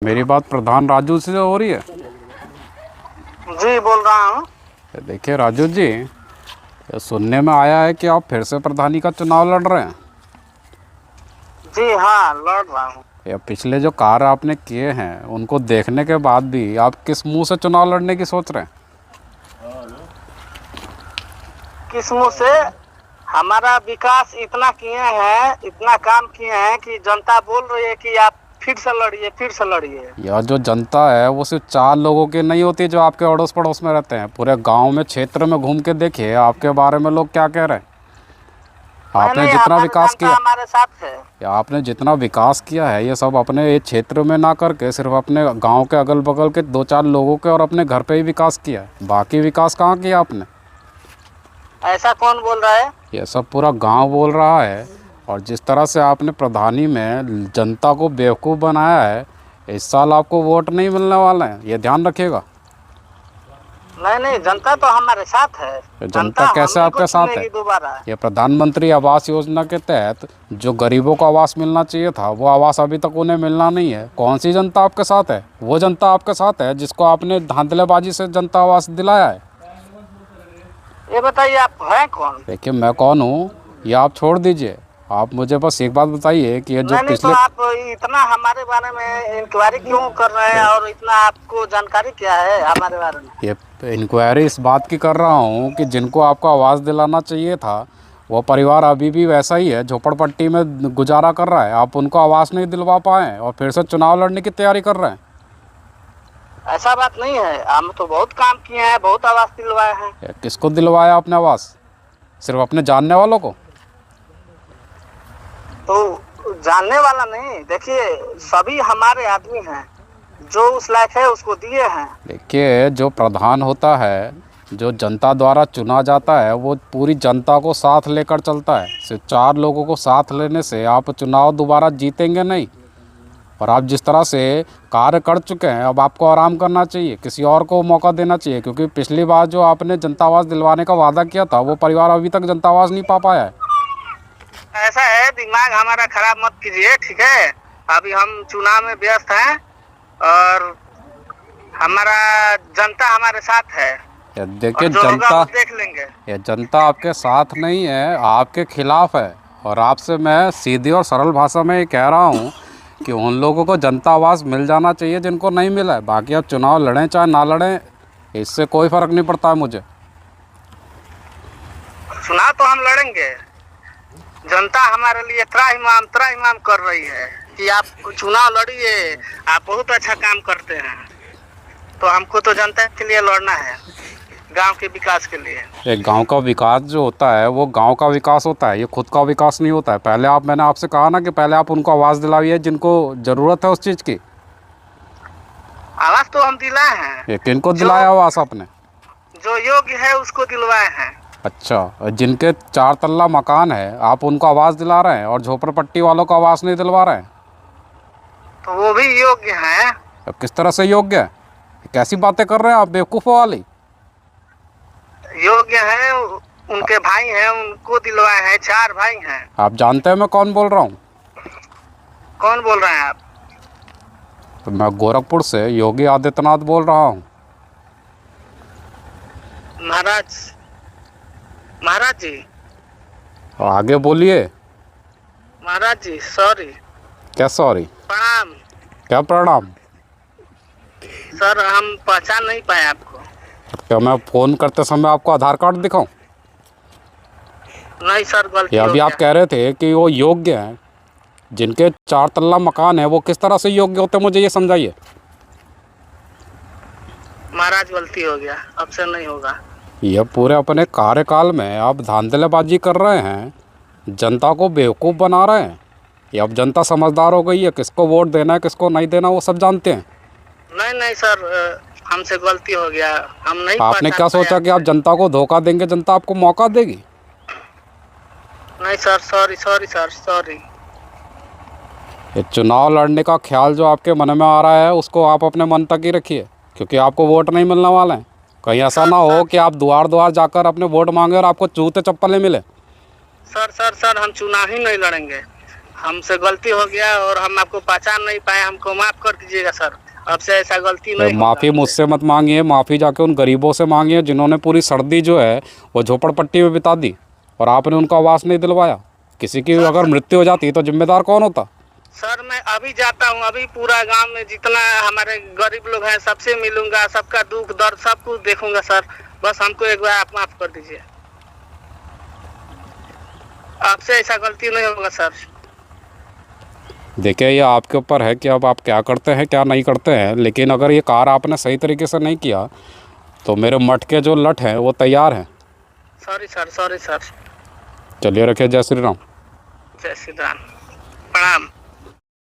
मेरी बात प्रधान राजू से हो रही है? जी बोल रहा हूँ। देखिए राजू जी, सुनने में आया है कि आप फिर से प्रधानी का चुनाव लड़ रहे हैं। जी हाँ, लड़ रहा हूँ। या पिछले जो कार्य आपने किए हैं उनको देखने के बाद भी आप किस मुंह से चुनाव लड़ने की सोच रहे हैं? किस मुँह से? हमारा विकास इतना किए हैं, इतना काम किए हैं कि जनता बोल रही है कि आप फिर से लड़िए, फिर से लड़िए। यह जो जनता है वो सिर्फ 4 लोगों की नहीं होती जो आपके अड़ोस पड़ोस में रहते हैं। पूरे गांव में, क्षेत्र में घूम के देखिए आपके बारे में लोग क्या कह रहे हैं। आपने जितना विकास किया, हमारे साथ है। या आपने जितना विकास किया है ये सब अपने एक क्षेत्र में ना करके सिर्फ अपने गांव के अगल बगल के 2-4 लोगों के और अपने घर पे ही विकास किया है। बाकी विकास कहाँ किया आपने? ऐसा कौन बोल रहा है? ये सब पूरा गांव बोल रहा है। और जिस तरह से आपने प्रधानी में जनता को बेवकूफ़ बनाया है, इस साल आपको वोट नहीं मिलने वाला है, ये ध्यान रखिएगा। नहीं, जनता तो हमारे साथ है। जनता कैसे आपके साथ है? दोबारा ये प्रधानमंत्री आवास योजना के तहत जो गरीबों को आवास मिलना चाहिए था वो आवास अभी तक उन्हें मिलना नहीं है। कौन सी जनता आपके साथ है? वो जनता आपके साथ है जिसको आपने धांधलेबाजी से जनता आवास दिलाया है। ये बताइए आप हैं कौन? देखिए मैं कौन हूँ ये आप छोड़ दीजिए, आप मुझे बस एक बात बताइए कि ये जो नहीं, पिछले तो आप इतना हमारे बारे में इंक्वायरी क्यों कर रहे हैं और इतना आपको जानकारी क्या है हमारे बारे में? ये इंक्वायरी इस बात की कर रहा हूँ कि जिनको आपको आवाज़ दिलाना चाहिए था वो परिवार अभी भी वैसा ही है, झोपड़पट्टी में गुजारा कर रहा है। आप उनको आवाज़ नहीं दिलवा पाए और फिर से चुनाव लड़ने की तैयारी कर रहे हैं। ऐसा बात नहीं है, हम तो बहुत काम किए हैं, बहुत आवास दिलवाए हैं। किसको दिलवाया आपने आवाज़? सिर्फ अपने जानने वालों को? तो जानने वाला नहीं, देखिए सभी हमारे आदमी हैं, जो उस लायक है उसको दिए हैं। देखिए जो प्रधान होता है, जो जनता द्वारा चुना जाता है, वो पूरी जनता को साथ लेकर चलता है। सिर्फ 4 लोगों को साथ लेने से आप चुनाव दोबारा जीतेंगे नहीं। और आप जिस तरह से कार्य कर चुके हैं अब आपको आराम करना चाहिए, किसी और को मौका देना चाहिए। क्योंकि पिछली बार जो आपने जनता आवास दिलवाने का वादा किया था वो परिवार अभी तक जनता आवास नहीं पा पाया है। ऐसा है, दिमाग हमारा खराब मत कीजिए, ठीक है? अभी हम चुनाव में व्यस्त हैं और हमारा जनता हमारे साथ है। देखिए जनता देख लेंगे। ये जनता आपके साथ नहीं है, आपके खिलाफ है। और आपसे मैं सीधी और सरल भाषा में ये कह रहा हूँ कि उन लोगों को जनता आवास मिल जाना चाहिए जिनको नहीं मिला है। बाकी आप चुनाव लड़ें चाहे ना लड़ें, इससे कोई फ़र्क नहीं पड़ता है मुझे। चुनाव तो हम लड़ेंगे, जनता हमारे लिए त्राहिमाम कर रही है कि आप चुनाव लड़िए, आप बहुत अच्छा काम करते हैं। तो हमको तो जनता के लिए लड़ना है, गांव के विकास के लिए। एक गांव का विकास जो होता है वो गांव का विकास होता है, ये खुद का विकास नहीं होता है। पहले मैंने आपसे कहा ना कि पहले आप उनको आवाज़ दिलाइए जिनको ज़रूरत है उस चीज़ की। आवाज़ तो हम दिलाए हैं। ये किनको दिलाया आवाज़ आपने? जो योग्य है उसको दिलवाए हैं। अच्छा, जिनके 4 तल्ला मकान है आप उनको आवाज़ दिला रहे हैं और झोपड़पट्टी वालों को आवाज़ नहीं दिलवा रहे हैं? तो वो भी योग्य हैं। अब किस तरह से योग्य है? कैसी बातें कर रहे हैं आप बेवकूफ़ों वाली? योग्य हैं, उनके भाई हैं, उनको दिलवाए हैं। 4 भाई हैं। आप जानते हैं मैं कौन बोल रहा हूँ? कौन बोल रहे हैं आप? तो मैं गोरखपुर से योगी आदित्यनाथ बोल रहा हूँ। महाराज जी। आगे बोलिए। महाराज जी सॉरी। क्या सॉरी? प्रणाम। क्या प्रणाम? सर हम पहचान नहीं पाए आपको। क्या मैं फ़ोन करते समय आपको आधार कार्ड दिखाऊं? नहीं सर, गलती या हो अभी गया। आप कह रहे थे कि वो योग्य हैं, जिनके 4 तल्ला मकान है वो किस तरह से योग्य होते हैं मुझे ये समझाइए। महाराज गलती हो गया, अब से नहीं होगा। यह पूरे अपने कार्यकाल में आप धांधलेबाजी कर रहे हैं, जनता को बेवकूफ़ बना रहे हैं। ये अब जनता समझदार हो गई है, किसको वोट देना है किसको नहीं देना वो सब जानते हैं। नहीं सर, हमसे गलती हो गया, हम नहीं। आपने क्या सोचा कि आप जनता को धोखा देंगे, जनता आपको मौका देगी? नहीं सर, सॉरी सर, सॉरी। ये चुनाव लड़ने का ख्याल जो आपके मन में आ रहा है उसको आप अपने मन तक ही रखिए, क्योंकि आपको वोट नहीं मिलने वाले हैं। कहीं ऐसा ना हो कि आप द्वार जाकर अपने वोट मांगे और आपको जूते चप्पलें मिले। सर हम चुनाव ही नहीं लड़ेंगे। हमसे गलती हो गया और हम आपको पहचान नहीं पाए, हमको माफ कर दीजिएगा सर। अब से ऐसा गलती नहीं होगा माफ़ी हमसे। मुझसे मत मांगिए, माफ़ी जाके उन गरीबों से मांगिए जिन्होंने पूरी सर्दी जो है वो झोपड़पट्टी में बिता दी और आपने उनको आवास नहीं दिलवाया। किसी की अगर मृत्यु हो जाती तो जिम्मेदार कौन होता? सर मैं अभी जाता हूँ, अभी पूरा गांव में जितना हमारे गरीब लोग हैं सबसे मिलूंगा, सबका दुख दर्द सब कुछ देखूंगा सर। बस हमको एक बार आप माफ कर दीजिए, आपसे ऐसा गलती नहीं होगा सर। देखिए ये आपके ऊपर है कि अब आप क्या करते हैं क्या नहीं करते हैं, लेकिन अगर ये कार्य आपने सही तरीके से नहीं किया तो मेरे मठ के जो लठ हैं वो तैयार हैं। Sorry sir, sorry sir. चलिए रखिए। जय श्री राम। जय श्री राम। प्रणाम।